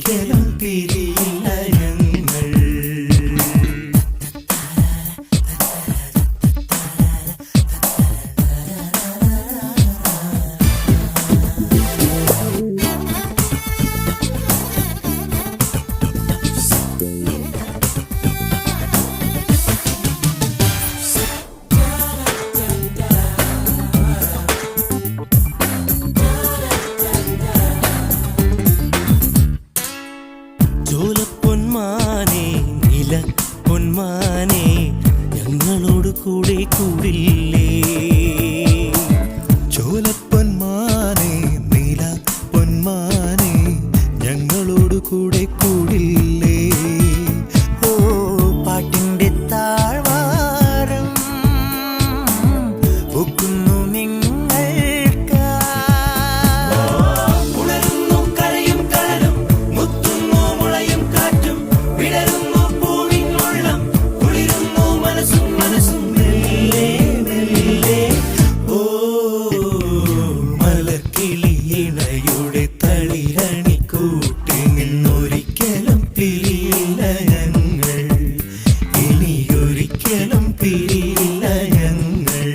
ഇനിയൊരിക്കലും പിരിയില്ല ഞങ്ങൾ. ചോലപ്പൊന്മാനെ നില പൊന്മാനെ ഞങ്ങളോട് കൂടെ കൂടില്ലേ. ചോലപ്പൊന്മാനെ നില പൊന്മാനെ ഞങ്ങളോട് കൂടെ കൂടില്ലേ. ഓ പാട്ടിന്റെ താഴ്വാരം ഒക്കുന്നു യുടെ തളിരണിക്കൂട്ടി നിന്നൊരിക്കലും പിരിയില്ല ഞങ്ങൾ. ഇനിയൊരിക്കലും പിരിയില്ല ഞങ്ങൾ.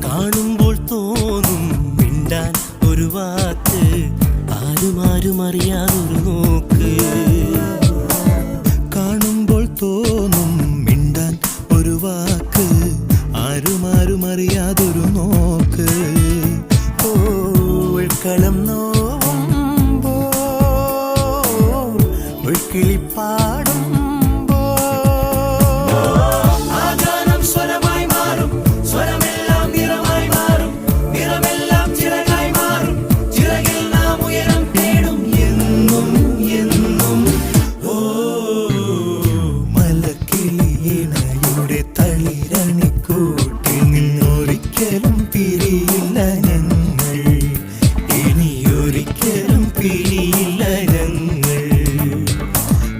കാണുമ്പോൾ തോന്നും മിണ്ടാൻ ഒരു വാക്ക്, ആരും അറിയാതൊരു നോക്ക്. കാണുമ്പോൾ തോന്നും മിണ്ടാൻ ഒരു വാക്ക്, ആരും അറിയാതൊരു നോക്ക്. ഓൾക്കളം നോവുമ്പോ ഒഴുക്കിളിപ്പാടും തളിരണിക്കൂട്ടിൽ നിന്നൊരിക്കലും പിരിയില്ല ഞങ്ങൾ. ഇനിയൊരിക്കലും പിരിയില്ല ഞങ്ങൾ.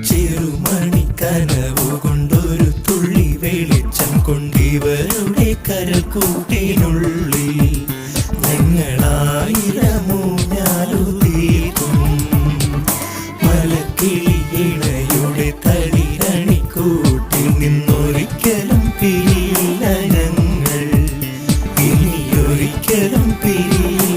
ചെറുമണിക്കനവു കൊണ്ടൊരു തുള്ളി വെളിച്ചം കൊണ്ടിവരുടെ കരൽക്കൂട്ടിനുള്ളിൽ ഞങ്ങളായിരമൂഞ്ഞാലു തീർക്കും. മലക്കിളിയുടെ തളിരണിക്കൂട്ടിൽ നിന്നൊരിക്കലും പിരിയില്ല ഞങ്ങൾ. ഇനിയൊരിക്കലും പിരിയില്ല.